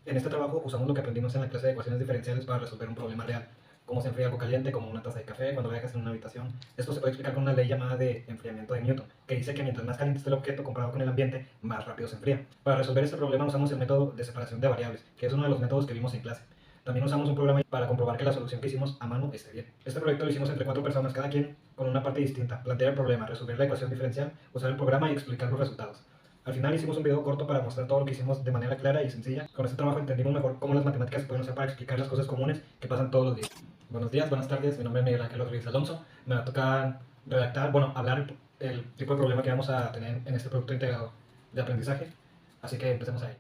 En este trabajo usamos lo que aprendimos en la clase de ecuaciones diferenciales para resolver un problema real. Cómo se enfría algo caliente, como una taza de café, cuando lo dejas en una habitación. Esto se puede explicar con una ley llamada de enfriamiento de Newton, que dice que mientras más caliente esté el objeto comparado con el ambiente, más rápido se enfría. Para resolver este problema usamos el método de separación de variables, que es uno de los métodos que vimos en clase. También usamos un programa para comprobar que la solución que hicimos a mano esté bien. Este proyecto lo hicimos entre 4 personas, cada quien con una parte distinta. Plantear el problema, resolver la ecuación diferencial, usar el programa y explicar los resultados. Al final hicimos un video corto para mostrar todo lo que hicimos de manera clara y sencilla. Con este trabajo entendimos mejor cómo las matemáticas se pueden usar para explicar las cosas comunes que pasan todos los días. Buenos días, buenas tardes, mi nombre es Miguel Ángel Rodríguez Alonso. Me va a tocar redactar, hablar el tipo de problema que vamos a tener en este producto integrado de aprendizaje. Así que empecemos ahí.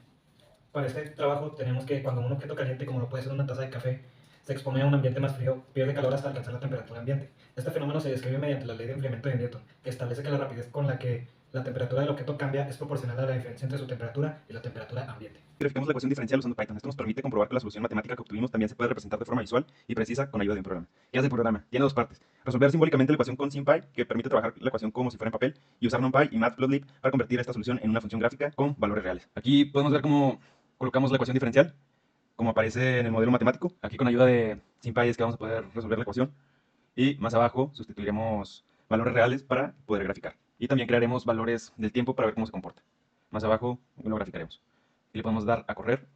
Para este trabajo tenemos que cuando un objeto caliente, como lo puede ser una taza de café, se expone a un ambiente más frío, pierde calor hasta alcanzar la temperatura ambiente. Este fenómeno se describe mediante la ley de enfriamiento de Newton, que establece que la rapidez con la que la temperatura del objeto cambia es proporcional a la diferencia entre su temperatura y la temperatura ambiente. Verificamos la ecuación diferencial usando Python. Esto nos permite comprobar que la solución matemática que obtuvimos también se puede representar de forma visual y precisa con ayuda de un programa. ¿Qué hace el programa? Tiene dos partes. Resolver simbólicamente la ecuación con SymPy, que permite trabajar la ecuación como si fuera en papel, y usar NumPy y Matplotlib para convertir esta solución en una función gráfica con valores reales. Aquí podemos ver cómo colocamos la ecuación diferencial, como aparece en el modelo matemático. Aquí con ayuda de SymPy es que vamos a poder resolver la ecuación. Y más abajo sustituiremos valores reales para poder graficar. Y también crearemos valores del tiempo para ver cómo se comporta. Más abajo lo graficaremos. Y le podemos dar a correr.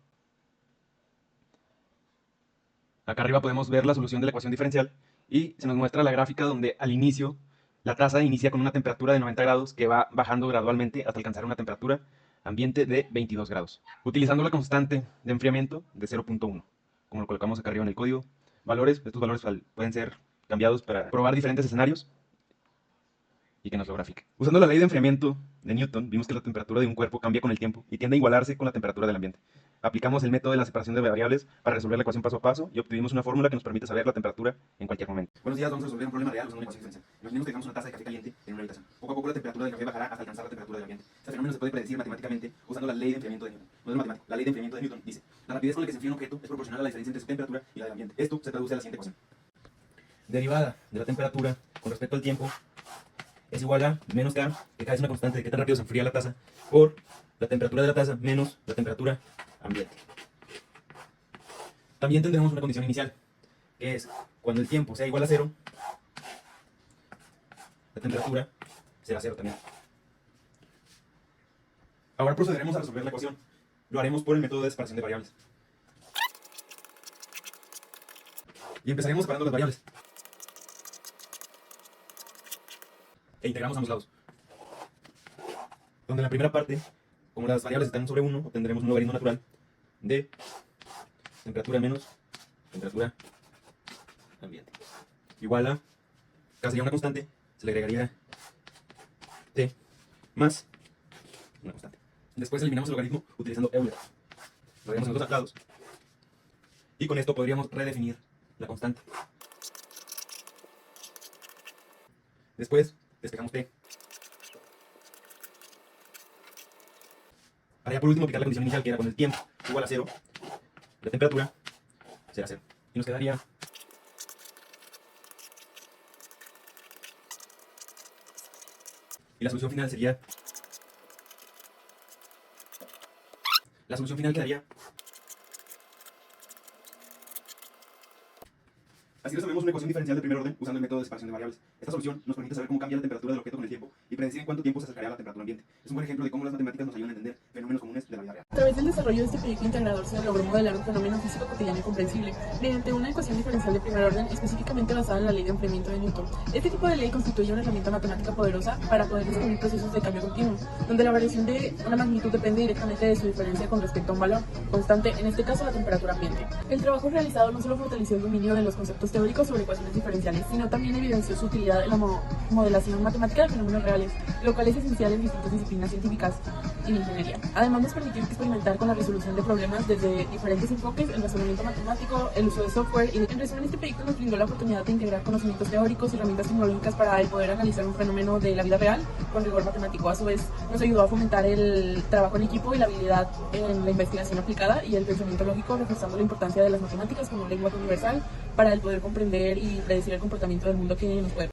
Acá arriba podemos ver la solución de la ecuación diferencial y se nos muestra la gráfica donde al inicio la taza inicia con una temperatura de 90 grados que va bajando gradualmente hasta alcanzar una temperatura ambiente de 22 grados. Utilizando la constante de enfriamiento de 0.1, como lo colocamos acá arriba en el código. Estos valores pueden ser cambiados para probar diferentes escenarios y que nos lo grafique. Usando la ley de enfriamiento de Newton, vimos que la temperatura de un cuerpo cambia con el tiempo y tiende a igualarse con la temperatura del ambiente. Aplicamos el método de la separación de variables para resolver la ecuación paso a paso y obtuvimos una fórmula que nos permite saber la temperatura en cualquier momento. Buenos días, vamos a resolver un problema real usando una ecuación diferencial. Imaginemos que dejamos una taza de café caliente en una habitación. Poco a poco la temperatura del café bajará hasta alcanzar la temperatura del ambiente. Este fenómeno se puede predecir matemáticamente usando la ley de enfriamiento de Newton. Modelo matemático. La ley de enfriamiento de Newton dice: la rapidez con la que se enfría un objeto es proporcional a la diferencia entre su temperatura y la del ambiente. Esto se traduce a la siguiente ecuación. Derivada de la temperatura con respecto al tiempo es igual a menos K, que K es una constante de qué tan rápido se enfría la taza, por la temperatura de la taza menos la temperatura ambiente. También tendremos una condición inicial, que es cuando el tiempo sea igual a 0, la temperatura será 0 también. Ahora procederemos a resolver la ecuación. Lo haremos por el método de separación de variables. Y empezaremos separando las variables. E integramos ambos lados. Donde en la primera parte, como las variables están sobre 1, obtendremos un logaritmo natural de temperatura menos temperatura ambiente. Igual a, acá sería una constante, se le agregaría t más una constante. Después eliminamos el logaritmo utilizando Euler. Lo haremos en los dos lados. Y con esto podríamos redefinir la constante. Después despejamos t. Para ya por último aplicar la condición inicial, que era con el tiempo igual a 0, la temperatura será 0. Y nos quedaría y la solución final sería, la solución final quedaría. Así resolvemos una ecuación diferencial de primer orden usando el método de separación de variables. Esta solución nos permite saber cómo cambia la temperatura del objeto con el tiempo y predecir en cuánto tiempo se acercaría a la temperatura ambiente. Es un buen ejemplo de cómo las matemáticas nos ayudan a entender fenómenos comunes de la vida real. A través del desarrollo de este proyecto integrador se logró modelar un fenómeno físico cotidiano y comprensible mediante una ecuación diferencial de primer orden específicamente basada en la ley de enfriamiento de Newton. Este tipo de ley constituye una herramienta matemática poderosa para poder descubrir procesos de cambio continuo, donde la variación de una magnitud depende directamente de su diferencia con respecto a un valor constante, en este caso la temperatura ambiente. El trabajo realizado no solo fortaleció el dominio de los conceptos teóricos sobre ecuaciones diferenciales, sino también evidenció su utilidad en la modelación matemática de fenómenos reales, lo cual es esencial en distintas disciplinas científicas y de ingeniería. Además nos permitió experimentar con la resolución de problemas desde diferentes enfoques, el razonamiento matemático, el uso de software y en resumen este proyecto nos brindó la oportunidad de integrar conocimientos teóricos y herramientas tecnológicas para el poder analizar un fenómeno de la vida real con rigor matemático. A su vez nos ayudó a fomentar el trabajo en equipo y la habilidad en la investigación aplicada y el pensamiento lógico, reforzando la importancia de las matemáticas como lenguaje universal para el poder comprender y predecir el comportamiento del mundo que nos puede